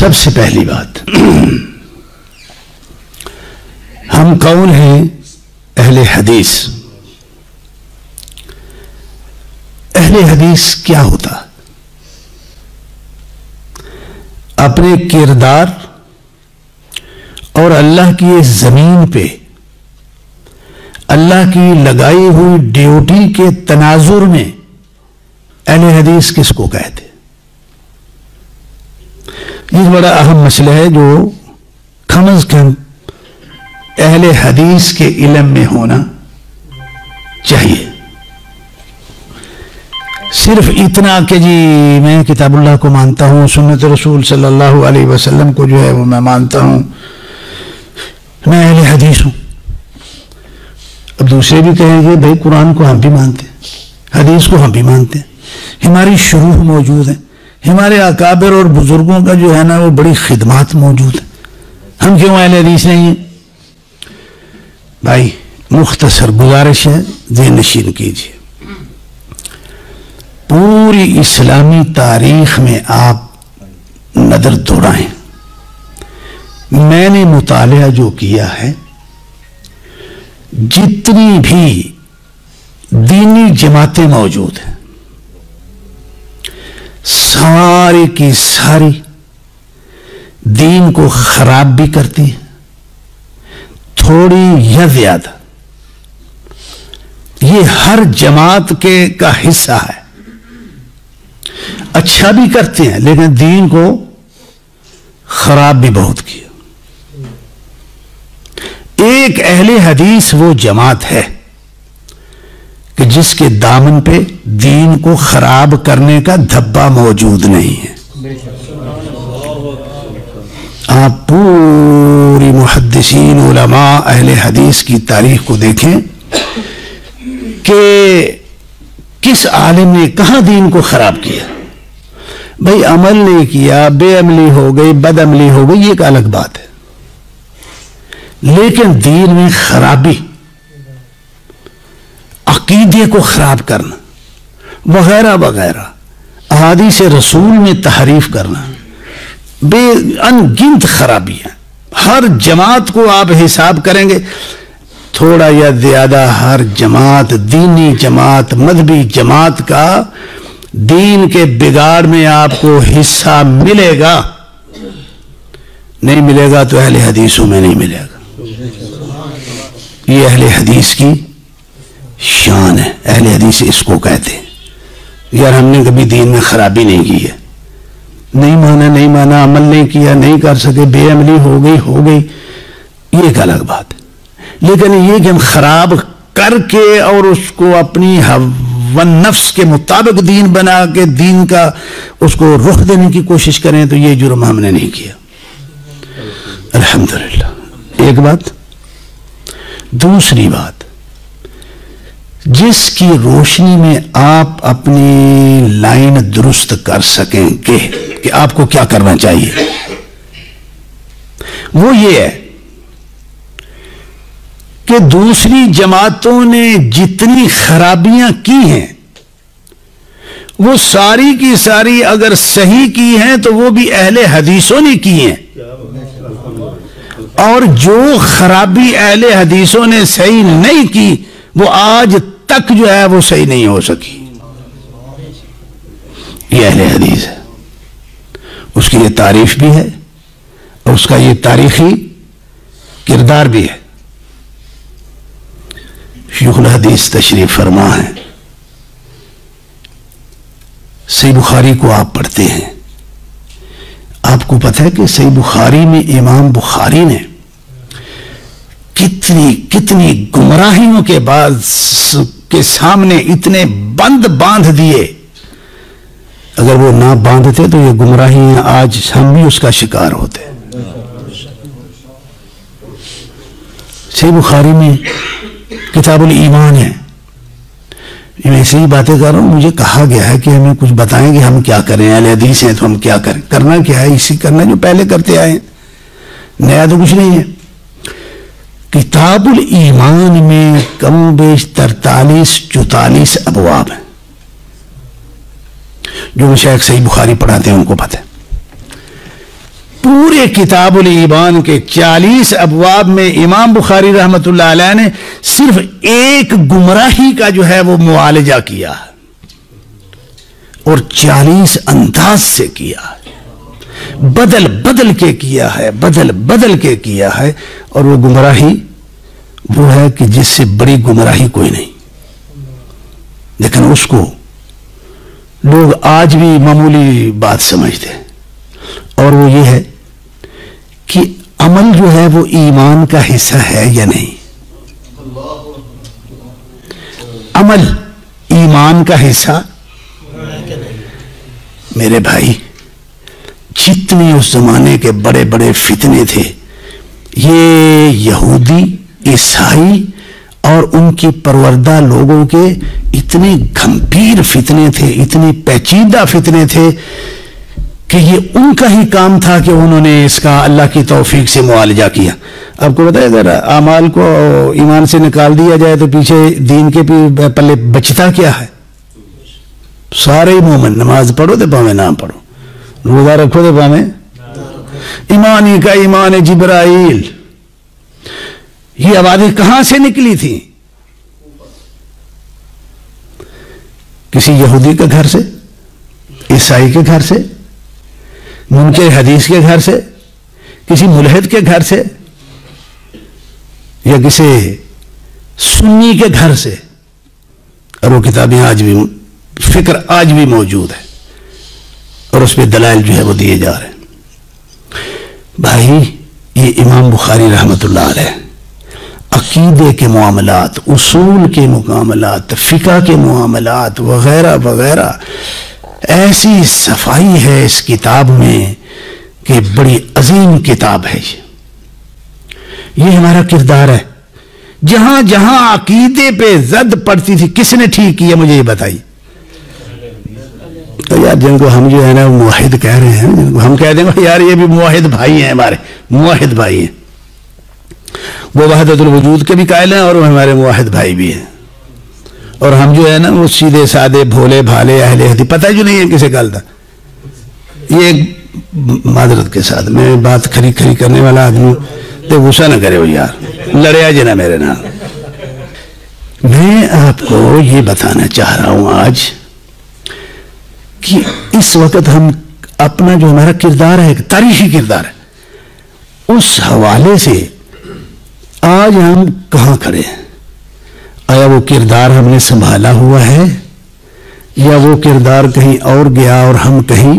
سب سے پہلی بات، ہم کون ہیں؟ اہل حدیث۔ اہل حدیث کیا ہوتا؟ اپنے کردار اور اللہ کی اس زمین پہ اللہ کی لگائی ہوئی ڈیوٹی کے تناظر میں اہل حدیث کس کو کہتے؟ یہ بڑا اہم مسئلہ ہے جو کم از کم اہل حدیث کے علم میں ہونا چاہیے۔ صرف اتنا کہ جی میں کتاب اللہ کو مانتا ہوں، سنت رسول صلی اللہ علیہ وسلم کو جو ہے وہ میں مانتا ہوں، میں اہل حدیث ہوں۔ اب دوسرے بھی کہیں گے بھائی قرآن کو ہم بھی مانتے ہیں، حدیث کو ہم بھی مانتے ہیں، ہماری شروح موجود ہیں، ہمارے اکابر اور بزرگوں کا جو ہے نا وہ بڑی خدمات موجود ہیں، ہم کیوں اہل حدیث نہیں ہیں؟ بھائی مختصر گزارش ہے، ذہن نشین کیجیے۔ پوری اسلامی تاریخ میں آپ نظر دوڑائیں، میں نے مطالعہ جو کیا ہے، جتنی بھی دینی جماعتیں موجود ہیں ساری کی ساری دین کو خراب بھی کرتی ہیں، تھوڑی یا زیادہ، یہ ہر جماعت کا حصہ ہے۔ اچھا بھی کرتے ہیں لیکن دین کو خراب بھی بہت کیا۔ ایک اہل حدیث وہ جماعت ہے کہ جس کے دامن پہ دین کو خراب کرنے کا دھبا موجود نہیں ہے۔ آپ پوری محدثین علماء اہل حدیث کی تاریخ کو دیکھیں کہ کس عالم نے کہاں دین کو خراب کیا۔ بھائی عمل نہیں کیا، بے عملی ہو گئی، بد عملی ہو گئی، یہ ایک الگ بات ہے، لیکن دین میں خرابی، عقیدے کو خراب کرنا وغیرہ وغیرہ، احادیث رسول میں تحریف کرنا، بے ان گنت خرابیاں، ہر جماعت کو آپ حساب کریں گے تھوڑا یا زیادہ، ہر جماعت، دینی جماعت، مذہبی جماعت کا دین کے بگاڑ میں آپ کو حصہ ملے گا، نہیں ملے گا تو اہل حدیثوں میں نہیں ملے گا۔ یہ اہل حدیث کی شان ہے، اہل حدیث اس کو کہتے ہیں۔ یار ہم نے کبھی دین میں خرابی نہیں کی ہے، نہیں مانا، عمل نہیں کیا، نہیں کر سکے، بے عملی ہو گئی، یہ ایک الگ بات ہے۔ لیکن یہ کہ ہم خراب کر کے اور اس کو اپنی نفس کے مطابق دین بنا کے دین کا اس کو رخ دینے کی کوشش کریں تو یہ جرم ہم نے نہیں کیا، الحمدللہ۔ ایک بات۔ دوسری بات، جس کی روشنی میں آپ اپنی لائن درست کر سکیں گے کہ آپ کو کیا کرنا چاہیے، وہ یہ ہے کہ دوسری جماعتوں نے جتنی خرابیاں کی ہیں وہ ساری کی ساری اگر صحیح کی ہیں تو وہ بھی اہل حدیثوں نے کی ہیں، اور جو خرابی اہل حدیثوں نے صحیح نہیں کی وہ آج تک جو ہے وہ صحیح نہیں ہو سکی۔ یہ اہل حدیث ہے، اس کی یہ تعریف بھی ہے اور اس کا یہ تاریخی کردار بھی ہے۔ شیخ الحدیث تشریف فرما ہے، صحیح بخاری کو آپ پڑھتے ہیں، آپ کو پتہ ہے کہ صحیح بخاری میں امام بخاری نے کتنی گمراہیوں کے بعد کے سامنے اتنے بند باندھ دیے، اگر وہ نہ باندھتے تو یہ گمراہیاں آج ہم بھی اس کا شکار ہوتے۔ صحیح بخاری میں کتاب الایمان ہے، میں ایسی ہی باتیں کر رہا ہوں، مجھے کہا گیا ہے کہ ہمیں کچھ بتائیں کہ ہم کیا کریں، اہل حدیث ہیں تو ہم کیا کریں، کرنا کیا ہے، اسی کرنا جو پہلے کرتے آئے ہیں، نیا تو کچھ نہیں ہے۔ کتاب الایمان میں کم بیش 43-44 ابواب ہیں، جو مشائخ صحیح بخاری پڑھاتے ہیں ان کو پتہ ہے۔ پورے کتاب الایمان کے 40 ابواب میں امام بخاری رحمۃ اللہ علیہ نے صرف ایک گمراہی کا جو ہے وہ معالجہ کیا ہے اور 40 انداز سے کیا ہے، بدل بدل کے کیا ہے، بدل بدل کے کیا ہے، اور وہ گمراہی وہ ہے کہ جس سے بڑی گمراہی کوئی نہیں، لیکن اس کو لوگ آج بھی معمولی بات سمجھتے ہیں، اور وہ یہ ہے کہ عمل جو ہے وہ ایمان کا حصہ ہے یا نہیں۔ عمل ایمان کا حصہ، میرے بھائی جتنے اس زمانے کے بڑے بڑے فتنے تھے، یہ یہودی، عیسائی اور ان کی پروردہ لوگوں کے اتنے گھمبیر فتنے تھے، اتنے پیچیدہ فتنے تھے کہ یہ ان کا ہی کام تھا کہ انہوں نے اس کا اللہ کی توفیق سے معالجہ کیا۔ آپ کو بتائے اگر اعمال کو ایمان سے نکال دیا جائے تو پیچھے دین کے پلے بچتا کیا ہے؟ سارے مومن نماز پڑھو تو پاویں نہ پڑھو، روزہ رکھو تو پاویں، ایمان ہی کا ایمان جبرائیل، یہ آوازیں کہاں سے نکلی تھی؟ کسی یہودی کے گھر سے، عیسائی کے گھر سے، منکر حدیث کے گھر سے، کسی ملحد کے گھر سے، یا کسی سنی کے گھر سے، اور وہ کتابیں آج بھی، فکر آج بھی موجود ہے اور اس پہ دلائل جو ہے وہ دیے جا رہے ہیں۔ بھائی یہ امام بخاری رحمۃ اللہ علیہ عقیدے کے معاملات، اصول کے معاملات، فقہ کے معاملات وغیرہ وغیرہ، ایسی صفائی ہے اس کتاب میں کہ بڑی عظیم کتاب ہے۔ یہ ہمارا کردار ہے، جہاں جہاں عقیدے پہ زد پڑتی تھی کس نے ٹھیک کیا مجھے یہ بتائی؟ تو یار جن کو ہم جو ہے نا موحد کہہ رہے ہیں، جن کو ہم کہہ دیں گے یار یہ بھی موحد بھائی ہیں، ہمارے موحد بھائی ہیں، وہ وحدت الوجود کے بھی قائل ہیں اور وہ ہمارے موحد بھائی بھی ہیں، اور ہم جو ہے نا وہ سیدھے سادے بھولے بھالے اہل حدیث، پتہ جو نہیں ہے کسے کہل تھا۔ یہ ایک معذرت کے ساتھ میں بات کھری کھری کرنے والا آدمی تو غصہ نہ کرے ہو یار، لڑیا جنا میرے نام۔ میں آپ کو یہ بتانا چاہ رہا ہوں آج کہ اس وقت ہم اپنا جو ہمارا کردار ہے، تاریخی کردار ہے، اس حوالے سے آج ہم کہاں کھڑے ہیں؟ آیا وہ کردار ہم نے سنبھالا ہوا ہے یا وہ کردار کہیں اور گیا اور ہم کہیں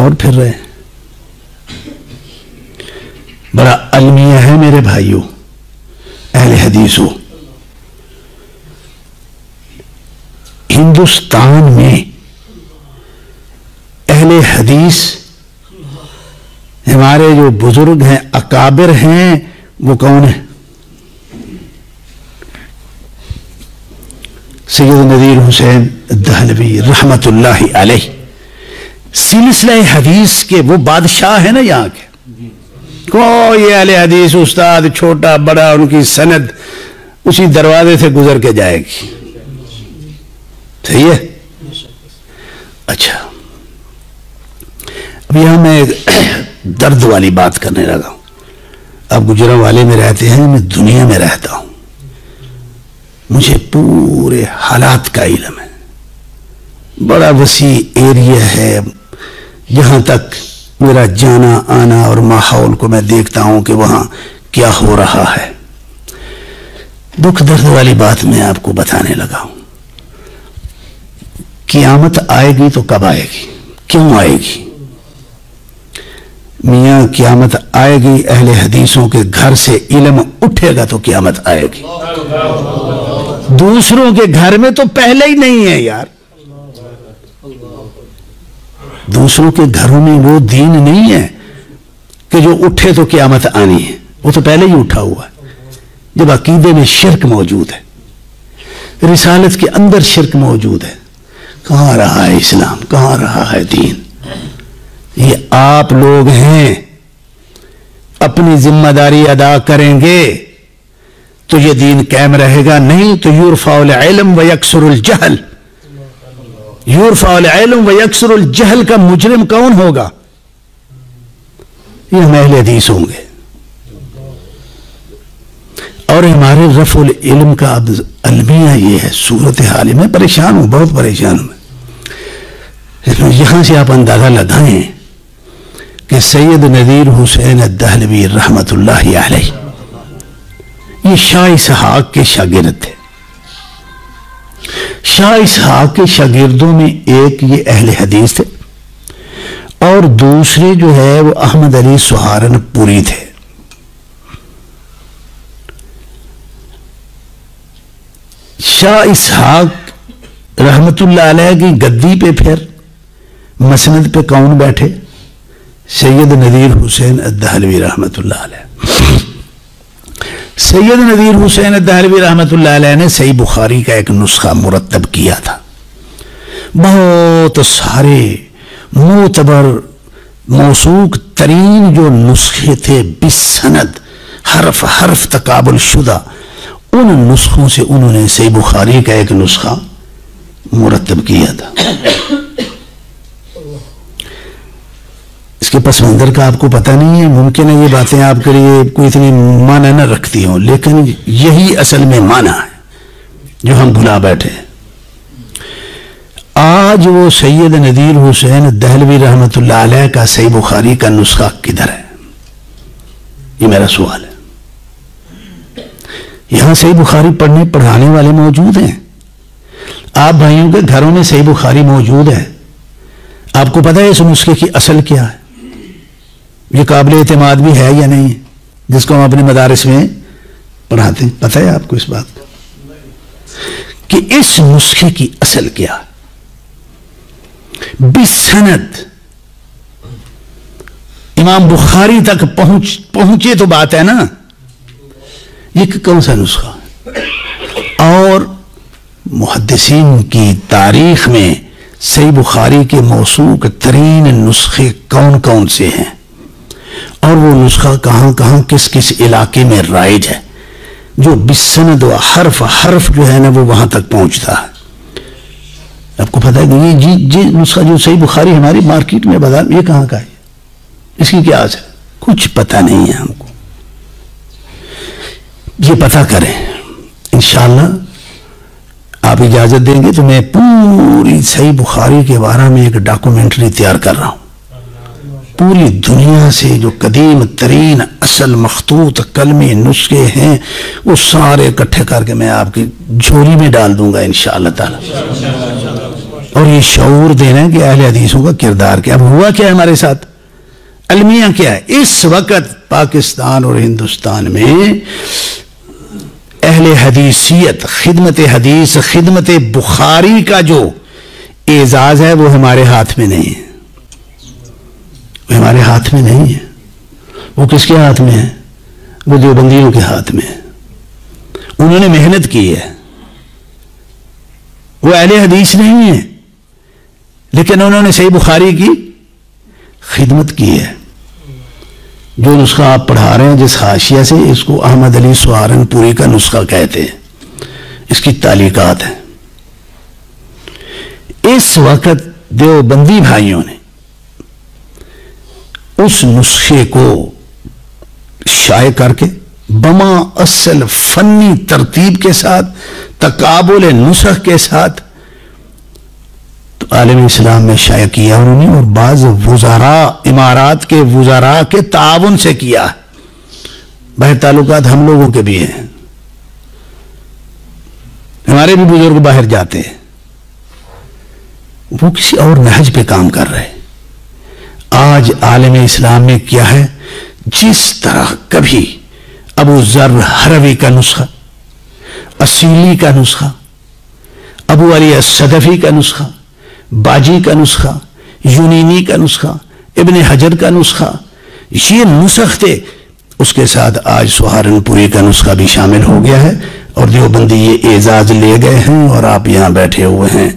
اور پھر رہے؟ بڑا المیہ ہے میرے بھائیوں، اہل حدیثوں، ہندوستان میں اہل حدیث ہمارے جو بزرگ ہیں، اکابر ہیں، وہ کون ہیں؟ سید نذیر حسین دہلوی رحمت اللہ علیہ سلسلہ حدیث کے وہ بادشاہ ہیں نا یہاں کے۔ کوئی اہل حدیث استاد چھوٹا بڑا ان کی سند اسی دروازے سے گزر کے جائے گی، صحیح ہے؟ اچھا، اب یہاں میں درد والی بات کرنے لگا ہوں۔ اب گجرانوالے میں رہتے ہیں، میں دنیا میں رہتا ہوں، مجھے پورے حالات کا علم ہے، بڑا وسیع ایریا ہے، جہاں تک میرا جانا آنا اور ماحول کو میں دیکھتا ہوں کہ وہاں کیا ہو رہا ہے۔ دکھ درد والی بات میں آپ کو بتانے لگا ہوں۔ قیامت آئے گی تو کب آئے گی؟ کیوں آئے گی؟ میاں قیامت آئے گی، اہل حدیثوں کے گھر سے علم اٹھے گا تو قیامت آئے گی۔ دوسروں کے گھر میں تو پہلے ہی نہیں ہے یار، دوسروں کے گھروں میں وہ دین نہیں ہے کہ جو اٹھے تو قیامت آنی ہے، وہ تو پہلے ہی اٹھا ہوا ہے۔ جب عقیدے میں شرک موجود ہے، رسالت کے اندر شرک موجود ہے، کہاں رہا ہے اسلام، کہاں رہا ہے دین؟ یہ آپ لوگ ہیں، اپنی ذمہ داری ادا کریں گے تو یہ دین قائم رہے گا، نہیں تو یرفع العلم ویکسر الجہل۔ یرفع العلم ویکسر الجہل کا مجرم کون ہوگا؟ یہ ہم اہل حدیث ہوں گے. اور ہمارے رفع العلم کا اب المیہ یہ ہے صورتحال. میں پریشان ہوں, بہت پریشان ہوں. یہاں سے آپ اندازہ لگائیں کہ سید نذیر حسین الدہلوی رحمت اللہ علیہ یہ شاہ اسحاق کے شاگرد تھے. شاہ اسحاق کے شاگردوں میں ایک یہ اہل حدیث تھے اور دوسرے جو ہے وہ احمد علی سہارنپوری تھے. شاہ اسحاق رحمت اللہ علیہ کی گدی پہ پھر مسند پہ کون بیٹھے؟ سید نذیر حسین الدہلوی رحمت اللہ علیہ. سید نذیر حسین الدہلوی رحمت اللہ علیہ نے صحیح بخاری کا ایک نسخہ مرتب کیا تھا. بہت سارے معتبر موثوق ترین جو نسخے تھے بسند حرف حرف تقابل شدہ, ان نسخوں سے انہوں نے صحیح بخاری کا ایک نسخہ مرتب کیا تھا. اس کے پس منظر کا آپ کو پتہ نہیں ہے, ممکن ہے یہ باتیں آپ کے لیے کوئی اتنی معنی نہ رکھتی ہوں, لیکن یہی اصل میں معنی ہے جو ہم بھلا بیٹھے. آج وہ سید نذیر حسین دہلوی رحمت اللہ علیہ کا صحیح بخاری کا نسخہ کدھر ہے؟ یہ میرا سوال ہے. یہاں صحیح بخاری پڑھانے والے موجود ہیں. آپ بھائیوں کے گھروں میں صحیح بخاری موجود ہے. آپ کو پتہ ہے اس نسخے کی اصل کیا ہے؟ یہ قابل اعتماد بھی ہے یا نہیں, جس کو ہم اپنے مدارس میں پڑھاتے ہیں؟ پتہ ہے آپ کو اس بات کہ اس نسخے کی اصل کیا ہے؟ بسند امام بخاری تک پہنچے تو بات ہے نا. یہ کون سا نسخہ؟ اور محدثین کی تاریخ میں صحیح بخاری کے موثوق ترین نسخے کون کون سے ہیں, اور وہ نسخہ کہاں کہاں کس کس علاقے میں رائج ہے, جو بسند و حرف حرف جو ہے نا وہ وہاں تک پہنچتا ہے. آپ کو پتہ ہے کہ یہ نسخہ جو صحیح بخاری ہماری مارکیٹ میں بازار, یہ کہاں کا ہے؟ اس کی کیا ہے؟ کچھ پتہ نہیں ہے ہم کو. یہ پتہ کریں انشاءاللہ. آپ اجازت دیں گے تو میں پوری صحیح بخاری کے بارے میں ایک ڈاکومنٹری تیار کر رہا ہوں. پوری دنیا سے جو قدیم ترین اصل مخطوط کلمے نسخے ہیں وہ سارے اکٹھے کر کے میں آپ کی جھولی میں ڈال دوں گا انشاءاللہ تعالی. اور یہ شعور دینا ہے کہ اہل حدیثوں کا کردار کیا. اب ہوا کیا ہے ہمارے ساتھ؟ المیہ کیا ہے؟ اس وقت پاکستان اور ہندوستان میں اہل حدیثیت, خدمت حدیث, خدمت بخاری کا جو اعزاز ہے وہ ہمارے ہاتھ میں نہیں ہے. وہ ہمارے ہاتھ میں نہیں ہے. وہ کس کے ہاتھ میں ہے؟ وہ دیوبندیوں کے ہاتھ میں ہے. انہوں نے محنت کی ہے. وہ اہل حدیث نہیں ہے, لیکن انہوں نے صحیح بخاری کی خدمت کی ہے. جو نسخہ آپ پڑھا رہے ہیں جس حاشیہ سے, اس کو احمد علی سہارنپوری کا نسخہ کہتے ہیں. اس کی تعلیقات ہیں. اس وقت دیوبندی بھائیوں نے اس نسخے کو شائع کر کے بما اصل فنی ترتیب کے ساتھ, تقابل نسخ کے ساتھ تو عالم اسلام میں شائع کیا انہوں نے, اور بعض وزراء, امارات کے وزراء کے تعاون سے کیا. باہر تعلقات ہم لوگوں کے بھی ہیں, ہمارے بھی بزرگ باہر جاتے ہیں, وہ کسی اور نہج پہ کام کر رہے. آج عالم اسلام میں کیا ہے؟ جس طرح کبھی ابو ذر ہروی کا نسخہ, اصیلی کا نسخہ, ابو علی الصدفی کا نسخہ, باجی کا نسخہ, یونینی کا نسخہ, ابن حجر کا نسخہ, یہ نسخ تھے. اس کے ساتھ آج سہارنپوری کا نسخہ بھی شامل ہو گیا ہے, اور دیوبندی یہ اعزاز لے گئے ہیں, اور آپ یہاں بیٹھے ہوئے ہیں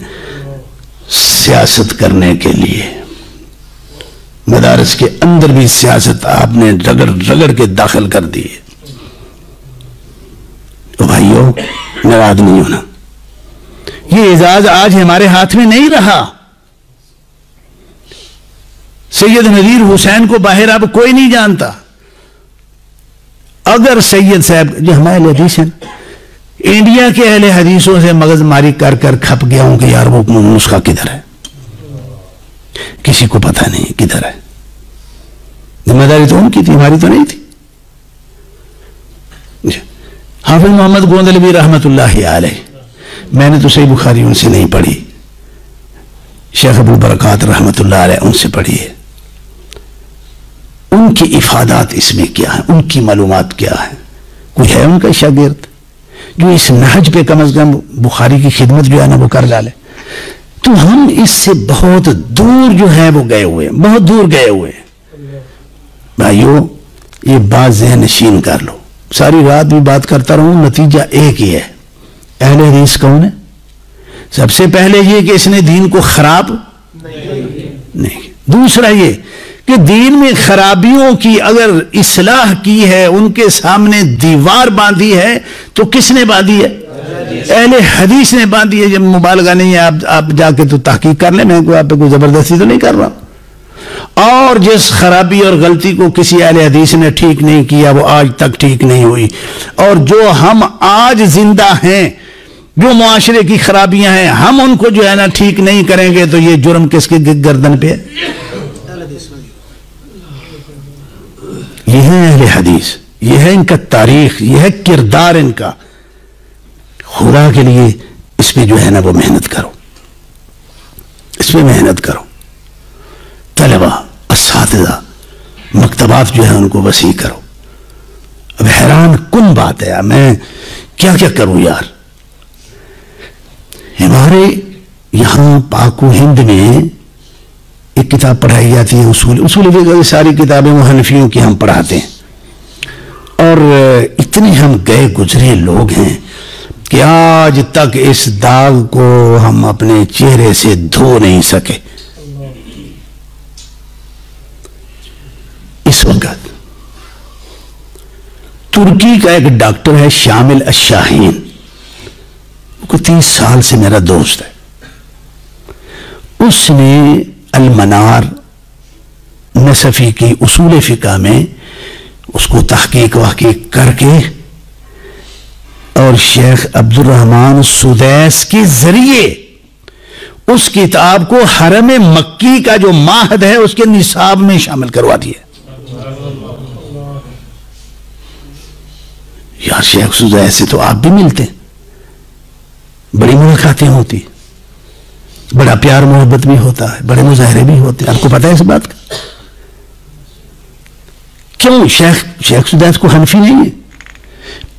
سیاست کرنے کے لیے. مدارس کے اندر بھی سیاست آپ نے رگڑ رگڑ کے داخل کر دی ہے. تو بھائیو ناراض نہیں ہونا. یہ اعزاز آج ہمارے ہاتھ میں نہیں رہا. سید نذیر حسین کو باہر اب کوئی نہیں جانتا. اگر سید صاحب جو ہمارے اہل حدیث ہیں انڈیا کے اہل حدیثوں سے مغز ماری کر کر کھپ گیا ہوں کہ یار وہ نسخہ کدھر ہے, کسی کو پتہ نہیں کدھر ہے. ذمہ داری تو ان کی تھی, ہماری تو نہیں تھی. حافظ محمد گوندلوی رحمت اللہ علیہ, میں نے تو صحیح بخاری ان سے نہیں پڑھی, شیخ ابو برکات رحمت اللہ علیہ ان سے پڑھی ہے. ان کی افادات اس میں کیا ہیں, ان کی معلومات کیا ہیں؟ کوئی ہے ان کا شاگرد جو اس نہج پہ کم از کم بخاری کی خدمت جو ہے نا وہ کر ڈالے؟ تو ہم اس سے بہت دور جو ہے وہ گئے ہوئے, بہت دور گئے ہوئے. بھائیو یہ بات ذہن نشین کر لو, ساری رات بھی بات کرتا رہوں, نتیجہ ایک ہی ہے. اہل حدیث کون ہے؟ سب سے پہلے یہ کہ اس نے دین کو خراب نہیں. دوسرا یہ کہ دین میں خرابیوں کی اگر اصلاح کی ہے, ان کے سامنے دیوار باندھی ہے, تو کس نے باندھی ہے؟ اہل حدیث نے باندھی ہے. جب مبالغہ نہیں ہے, آپ جا کے تو تحقیق کر لیں, میں آپ پہ کوئی زبردستی تو نہیں کر رہا. اور جس خرابی اور غلطی کو کسی اہل حدیث نے ٹھیک نہیں کیا وہ آج تک ٹھیک نہیں ہوئی. اور جو ہم آج زندہ ہیں, جو معاشرے کی خرابیاں ہیں, ہم ان کو جو ہے نا ٹھیک نہیں کریں گے تو یہ جرم کس کے گردن پہ ہے؟ یہ ہے اہل حدیث, یہ ہے ان کا تاریخ, یہ ہے کردار ان کا. خدا کے لیے اس پہ جو ہے نا وہ محنت کرو, اس پہ محنت کرو. طلبہ, اساتذہ, مکتبات جو ہے ان کو وسیع کرو. اب حیران کن بات ہے, میں کیا کیا کروں یار. ہمارے یہاں پاک و ہند میں ایک کتاب پڑھائی جاتی ہے, اصول فقہ. ساری کتابیں وہ حنفیوں کی ہم پڑھاتے ہیں, اور اتنے ہم گئے گزرے لوگ ہیں کہ آج تک اس داغ کو ہم اپنے چہرے سے دھو نہیں سکے. اس وقت ترکی کا ایک ڈاکٹر ہے شامل الشاہین, وہ 30 سال سے میرا دوست ہے. اس نے المنار نصفی کی اصول فقہ میں اس کو تحقیق وحقیق کر کے, اور شیخ عبد الرحمن سدیس کے ذریعے اس کتاب کو حرم مکی کا جو معہد ہے اس کے نصاب میں شامل کروا دیا. یار شیخ سدیس سے تو آپ بھی ملتے, بڑی ملاقاتیں ہوتی, بڑا پیار محبت بھی ہوتا ہے, بڑے مظاہرے بھی ہوتے ہیں. آپ کو پتہ ہے اس بات کا؟ کیوں شیخ سدیس کو حنفی نہیں ہے,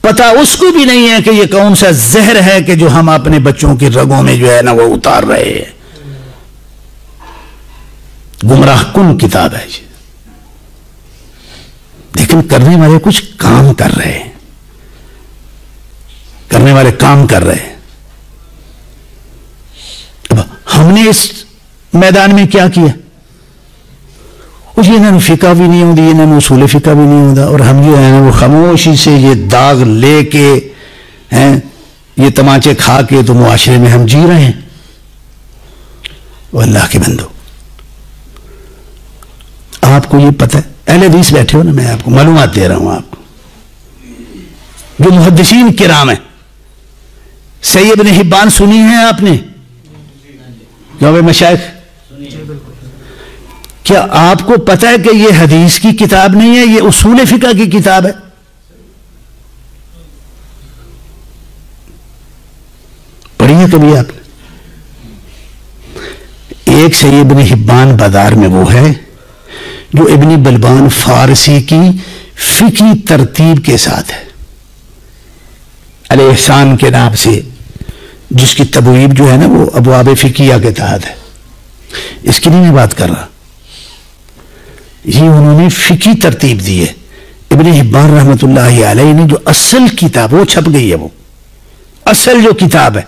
پتہ اس کو بھی نہیں ہے کہ یہ کون سا زہر ہے کہ جو ہم اپنے بچوں کی رگوں میں جو ہے نا وہ اتار رہے ہیں. گمراہ کن کتاب ہے یہ, لیکن کرنے والے کچھ کام کر رہے ہیں, کرنے والے کام کر رہے ہیں. اب ہم نے اس میدان میں کیا کیا؟ انہوں نے فقہ بھی نہیں ہوتی, انہوں نے اصول فقہ بھی نہیں ہوتا, اور ہم جو ہے وہ خاموشی سے یہ داغ لے کے ہیں, یہ تماچے کھا کے تو معاشرے میں ہم جی رہے ہیں. وہ اللہ کے بندو, آپ کو یہ پتہ ہے, اہل حدیث بیٹھے ہو نا, میں آپ کو معلومات دے رہا ہوں. آپ کو جو محدثین کرام ہیں, سید ابن حبان سنی ہے آپ نے؟ کیوں بھائی مشائخ, کیا آپ کو پتہ ہے کہ یہ حدیث کی کتاب نہیں ہے, یہ اصول فقہ کی کتاب ہے؟ پڑھی ہے کبھی آپ نے؟ ایک سید ابن حبان بازار میں وہ ہے جو ابن بلبان فارسی کی فقہی ترتیب کے ساتھ ہے, الاحسان کے نام سے, جس کی تبویب جو ہے نا وہ ابواب فقہیہ کے تحت ہے. اس کی نہیں میں بات کر رہا, یہ انہوں نے فقہی ترتیب دی ہے. ابن حبان رحمت اللہ علیہ نے جو اصل کتاب وہ چھپ گئی ہے, وہ اصل جو کتاب ہے,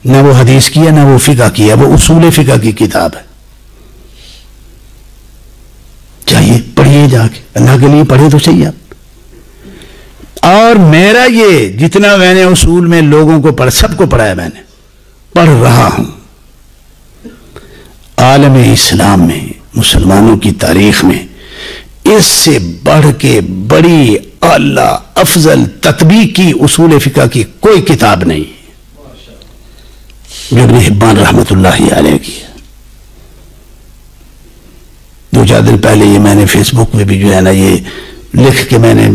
نہ وہ حدیث کی ہے نہ وہ فقہ کی ہے, وہ اصول فقہ کی کتاب ہے. چاہیے پڑھیے جا کے, اللہ کے لیے پڑھے تو صحیح آپ. اور میرا یہ جتنا میں نے اصول میں لوگوں کو سب کو پڑھایا, میں نے پڑھ رہا ہوں. عالم اسلام میں مسلمانوں کی تاریخ میں اس سے بڑھ کے بڑی اعلیٰ افضل تطبیقی اصول فقہ کی کوئی کتاب نہیں جو ابن حبان رحمۃ اللہ علیہ کی ہے. 2-4 دن پہلے یہ میں نے فیس بک میں بھی جو ہے نا یہ لکھ کے میں نے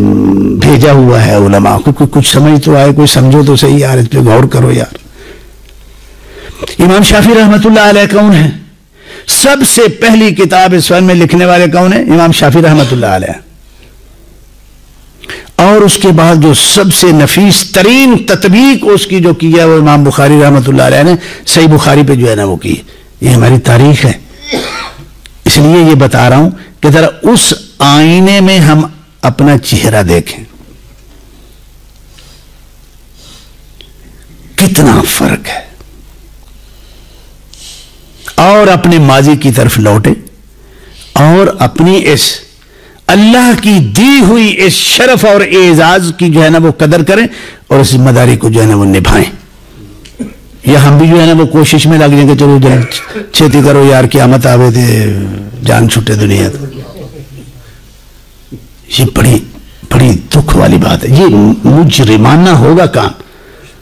بھیجا ہوا ہے علماء کو. کچھ سمجھ تو آئے, کوئی سمجھو تو صحیح یار, اس پہ غور کرو یار. امام شافعی رحمۃ اللہ علیہ کون ہے؟ سب سے پہلی کتاب اس فن میں لکھنے والے کون ہیں؟ امام شافعی رحمۃ اللہ علیہ. اور اس کے بعد جو سب سے نفیس ترین تطبیق اس کی جو کی ہے وہ امام بخاری رحمۃ اللہ علیہ نے صحیح بخاری پہ جو ہے نا وہ کی. یہ ہماری تاریخ ہے. اس لیے یہ بتا رہا ہوں کہ ذرا اس آئینے میں ہم اپنا چہرہ دیکھیں, کتنا فرق ہے, اور اپنے ماضی کی طرف لوٹیں اور اپنی اس اللہ کی دی ہوئی اس شرف اور اعزاز کی جو ہے نا وہ قدر کریں اور اس ذمہ داری کو جو ہے نا وہ نبھائیں. یا ہم بھی جو ہے نا وہ کوشش میں لگ جائیں کہ چلو چھیتی کرو یار, قیامت آوے تھے جان چھوٹے دنیا. یہ بڑی دکھ والی بات ہے. یہ مجرمانہ ہوگا کام,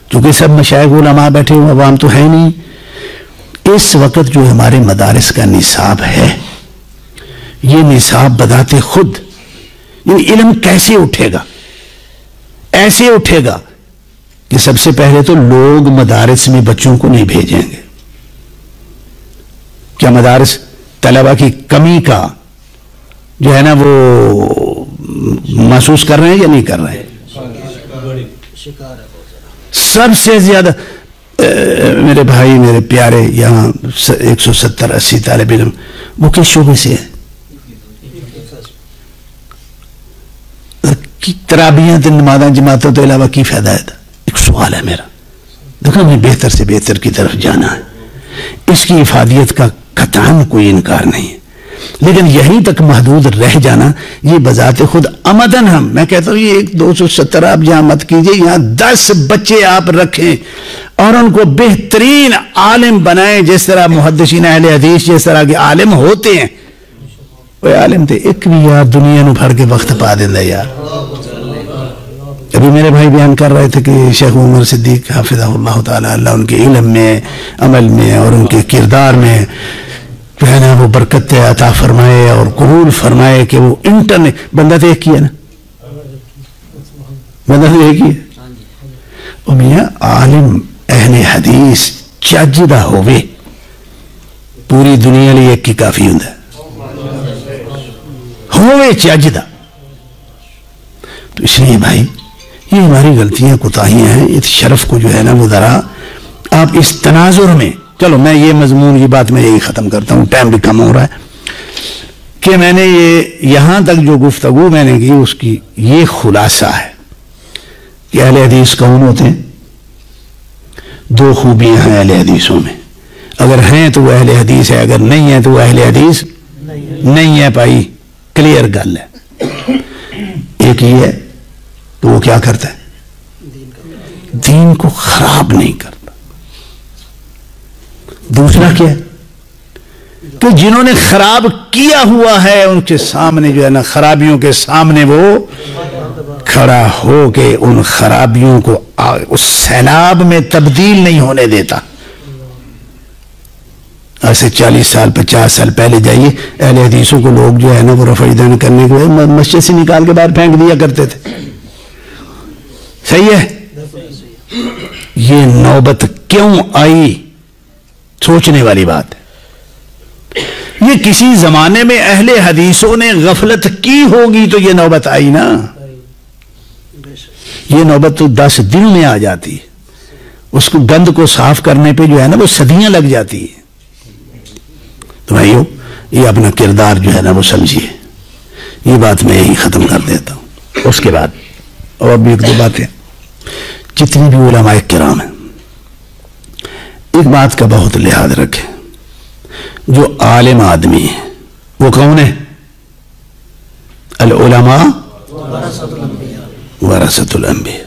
چونکہ سب مشائخ علماء بیٹھے ہوئے, عوام تو ہے نہیں. اس وقت جو ہمارے مدارس کا نصاب ہے, یہ نصاب بذات خود یہ علم کیسے اٹھے گا؟ ایسے اٹھے گا کہ سب سے پہلے تو لوگ مدارس میں بچوں کو نہیں بھیجیں گے. کیا مدارس طلبہ کی کمی کا جو ہے نا وہ محسوس کر رہے ہیں یا نہیں کر رہے ہیں؟ سب سے زیادہ میرے بھائی میرے پیارے یہاں 170-80 طالب علم وہ کس شعبے سے ہے؟ ترابیاں نمازاں جماعتوں تو علاوہ کی فائدہ ہے؟ ایک سوال ہے میرا. دیکھو ہمیں بہتر سے بہتر کی طرف جانا ہے, اس کی افادیت کا قطعاً کوئی انکار نہیں ہے, لیکن یہیں تک محدود رہ جانا یہ بذات خود عمدن ہم, میں کہتا ہوں یہ 270 آپ جہاں مت کیجئے, یہاں 10 بچے آپ رکھیں اور ان کو بہترین عالم بنائیں, جس طرح محدثین اہل حدیث جس طرح کے عالم ہوتے ہیں. وہ عالم تھے ایک بھی یار دنیا نو بھر کے وقت پا دیندہ یار. ابھی میرے بھائی بیان کر رہے تھے کہ شیخ عمر صدیق حافظہ اللہ تعالی اللہ ان کے علم میں, عمل میں اور ان کے کردار میں جو ہے نا وہ برکت عطا فرمائے اور قبول فرمائے کہ وہ انٹرنیٹ بندہ تو ایک ہی ہے نا, بندہ تو ایک ہی ہے. وہ میاں عالم اہل حدیث چاجدہ ہوئے پوری دنیا لیے ایک کی کافی ہوں ہوئے چاجدہ. تو اس لیے بھائی یہ ہماری غلطیاں کوتاہیاں ہیں. اس شرف کو جو ہے نا وہ ذرا آپ اس تناظر میں, چلو میں یہ مضمون کی بات میں یہی ختم کرتا ہوں, ٹائم بھی کم ہو رہا ہے, کہ میں نے یہ یہاں تک جو گفتگو میں نے کی اس کی یہ خلاصہ ہے کہ اہل حدیث کون ہوتے ہیں. 2 خوبیاں ہیں اہل حدیثوں میں, اگر ہیں تو وہ اہل حدیث ہے, اگر نہیں ہے تو وہ اہل حدیث نہیں ہے. بھائی کلیئر گل ہے. ایک یہ ہے کہ وہ کیا کرتا ہے, دین کو خراب نہیں کرتا. دوسرا کیا ہے کہ جنہوں نے خراب کیا ہوا ہے ان کے سامنے جو ہے نا خرابیوں کے سامنے وہ کھڑا ہو کے ان خرابیوں کو اس سیلاب میں تبدیل نہیں ہونے دیتا. ایسے 40 سال 50 سال پہلے جائیے اہل حدیثوں کو لوگ جو ہے نا وہ رفع دین کرنے کے بعد مسجد سے نکال کے باہر پھینک دیا کرتے تھے. صحیح ہے؟ یہ نوبت کیوں آئی سوچنے والی بات ہے. یہ کسی زمانے میں اہل حدیثوں نے غفلت کی ہوگی تو یہ نوبت آئی نا. یہ نوبت تو 10 دن میں آ جاتی ہے, اس کو گند کو صاف کرنے پہ جو ہے نا وہ صدیاں لگ جاتی ہے. تو بھائیو یہ اپنا کردار جو ہے نا وہ سمجھیے. یہ بات میں یہی ختم کر دیتا ہوں. اس کے بعد اور بھی 1-2 باتیں. جتنی بھی علماء کرام ہیں ایک بات کا بہت لحاظ رکھیں, جو عالم آدمی ہے وہ کون ہے؟ العلماء ورثۃ الانبیاء.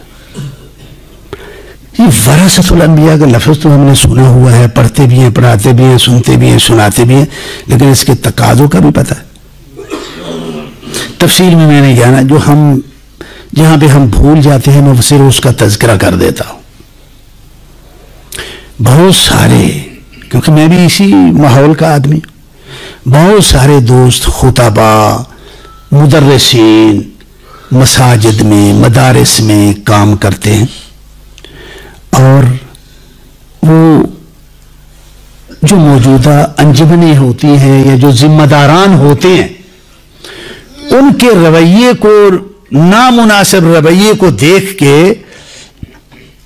یہ ورثۃ الانبیاء کا لفظ تو ہم نے سنا ہوا ہے، پڑھتے بھی ہیں، پڑھاتے بھی ہیں، سنتے بھی ہیں، سناتے بھی ہیں، لیکن اس کے تقاضوں کا بھی پتہ ہے۔ تفصیل میں نے جانا، جو ہم جہاں پہ ہم بھول جاتے ہیں میں صرف اس کا تذکرہ کر دیتا ہوں۔ بہت سارے، کیونکہ میں بھی اسی ماحول کا آدمی، بہت سارے دوست خطبا، مدرسین مساجد میں، مدارس میں کام کرتے ہیں، اور وہ جو موجودہ انجمنیں ہوتی ہیں یا جو ذمہ داران ہوتے ہیں ان کے رویے کو، نامناسب رویے کو دیکھ کے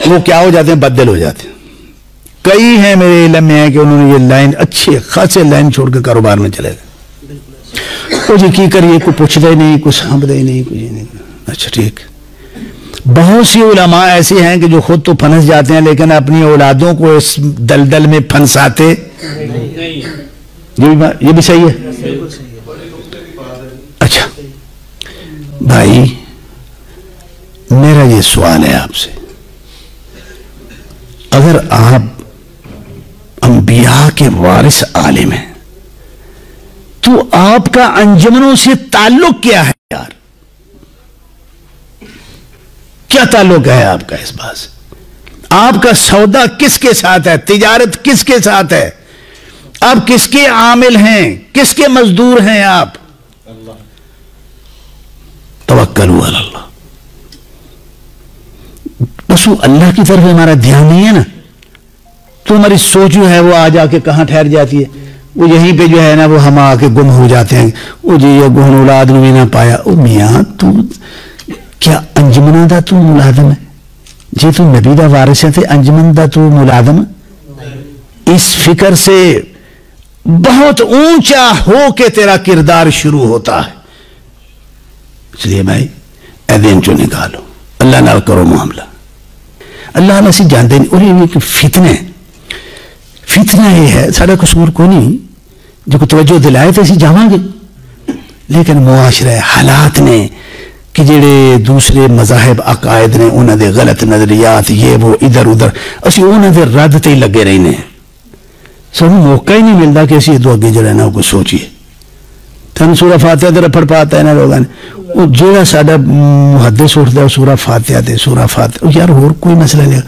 وہ کیا ہو جاتے ہیں، بدل ہو جاتے ہیں۔ کئی ہیں میرے علم میں ہے کہ انہوں نے یہ لائن، اچھے خاصے لائن چھوڑ کے کاروبار میں چلے گئے۔ وہ جی کی کریے، کوئی پوچھتا ہی نہیں، کوئی سانبھتا ہی نہیں، کوئی نہیں۔ اچھا ٹھیک۔ بہت سی علماء ایسے ہیں کہ جو خود تو پھنس جاتے ہیں لیکن اپنی اولادوں کو اس دلدل میں پھنساتے نہیں۔ یہ بھی صحیح ہے۔ اچھا بھائی، میرا یہ سوال ہے آپ سے، اگر آپ انبیاء کے وارث عالم ہیں تو آپ کا انجمنوں سے تعلق کیا ہے یار؟ کیا تعلق ہے آپ کا اس بات سے؟ آپ کا سودا کس کے ساتھ ہے؟ تجارت کس کے ساتھ ہے؟ آپ کس کے عامل ہیں؟ کس کے مزدور ہیں آپ؟ توکلوا علی اللہ۔ بس وہ اللہ کی طرف ہمارا دھیان نہیں ہے نا، تو ہماری سوچ جو ہے وہ آ جا کے کہاں ٹھہر جاتی ہے، وہ یہیں پہ جو ہے نا وہ ہم آ کے گم ہو جاتے ہیں۔ وہ جی یہ گہن اولاد نے بھی نہ پایا۔ او میاں، تو کیا انجمنہ دا تو ملازم ہے؟ جی تو نبی دا وارث ہے تے انجمن دا تو ملازم ہے؟ اس فکر سے بہت اونچا ہو کے تیرا کردار شروع ہوتا ہے۔ اس لیے بھائی اے دین چو نکالو، اللہ نال کرو معاملہ۔ اللہ نہ سی جانتے نہیں، اور یہ فتنے، فتنہ یہ ہے، سارا قصور کو نہیں، جو کو توجہ دلائے تو اسی جاواں گے، لیکن معاشرہ حالات نے کہ جڑے دوسرے مذاہب عقائد نے انہوں دے غلط نظریات یہ وہ ادھر ادھر اسی انہوں دے رد تے ہی لگے رہنے ہیں، سانوں موقع ہی نہیں ملتا کہ اسی ادو اگے جڑا نا کوئی سوچیے۔ تھانوں سورہ فاتحہ تے پڑھ پاتا ہے نا لوگوں نے، وہ جڑا ساڈا محدث اٹھتا ہے سورہ فاتحہ تے سورہ فاتحہ، یار اور کوئی مسئلہ نہیں،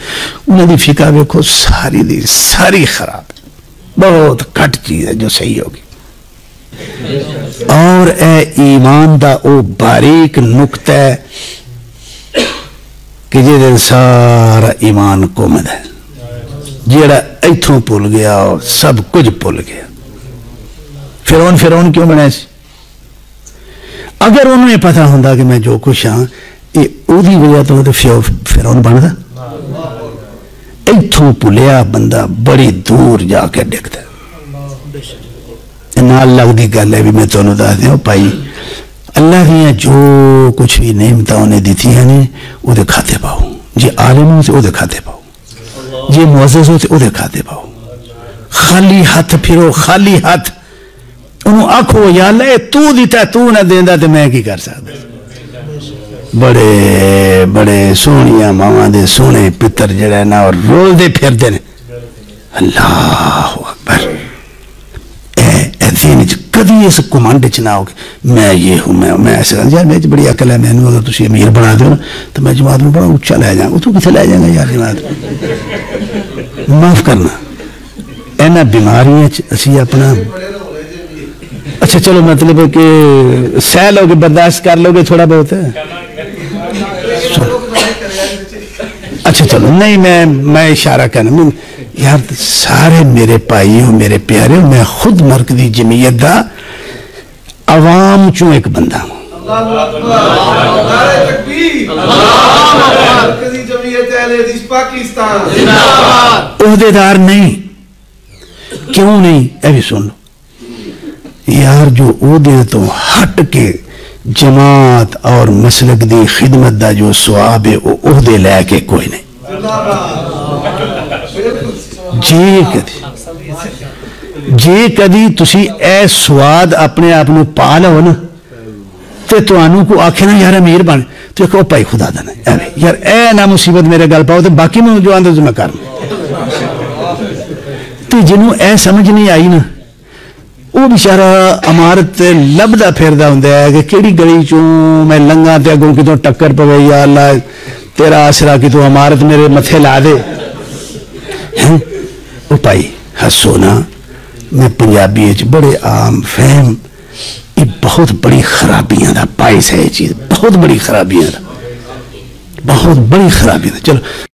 انہوں دی فقہ ویکھو ساری دی ساری خراب، بہت کٹ چیز ہے جو صحیح ہوگی۔ اور اے ایمان دا او باریک نقطہ ہے کہ جہاں سارا ایمان کمد ہے، جہاں ایتھوں بھول گیا اور سب کچھ بھول گیا۔ فرعون کیوں بنا سی؟ اگر انہوں نے پتا ہوتا کہ میں جو کچھ ہاں یہ وہی وجہ تو فرعون بنتا، ایتھوں بھولیا بندہ بڑی دور جا کے ڈگتا ہے۔ نال لگتی گل ہے بھی میں تمہیں دس دیا بھائی، اللہ دیا جو کچھ بھی نعمت انہیں دیتی ہیں وہ کھاتے پاؤ، جی عالم ہو تو وہ کھاتے پاؤ، جی معزز ہو تو وہ کھاتے پاؤ۔ خالی ہاتھ پھرو، خالی ہاتھ انہوں آکھو یا اللہ تو دیتا تو نہ دینا تو میں کی کر سکتا۔ بڑے بڑے سونیاں ماواں دے سونے پتر جڑے نا اور رول دے پھر دے، اللہ اکبر۔ کدی اس کمانڈ چ نہ ہو کہ میں یہ ہوں، میں ایسا یار میرے بڑی عقل ہے، میں اگر تھی امیر بنا دو نا تو میں جماعت میں بڑا اونچا لے جاؤں گا۔ تو کتنے لے جائیں گا یار جماعت؟ معاف کرنا، اینا بیماریاں اسی اپنا اچھا چلو مطلب ہے کہ سہ لو گے، برداشت کر لو گے تھوڑا بہت ہے۔ اچھا چلو نہیں، میں اشارہ کرنا یار، سارے میرے بھائی ہو، میرے پیارے ہو، میں خود مرکزی جمعیت دا عوام چوں ایک بندہ ہوں۔ عہدے دار نہیں، کیوں نہیں؟ اے بھی سن لو یار، جو عہدے تو ہٹ کے جماعت اور مسلک دی خدمت دا جو ثواب ہے وہ عہدے لے کے کوئی نہیں۔ جی کدی تسی اے سواد اپنے آپ کو پا لو نا تو تانوں کو آکھے نا یار امیر بن تو ایک پائی خدا دا نا یار اے نہ مصیبت میرے گل پاؤ تو باقی میں جو آندھا تو میں کرنا تو جنہوں اے سمجھ نہیں آئی نا وہ بیچارہ عمارت لبدا پھردا ہوندا ہے کہ کیڑی گلی چوں میں لنگا تے اگوں کتوں ٹکر پوے یا اللہ تیرا آسرا کہ تو عمارت میرے متھے لا دے وہ پائی ہسو نا میں پنجابی بڑے عام فہم یہ بہت بڑی خرابیاں دا باعث ہے یہ چیز بہت بڑی خرابیاں دا بہت بڑی خرابیاں دا چلو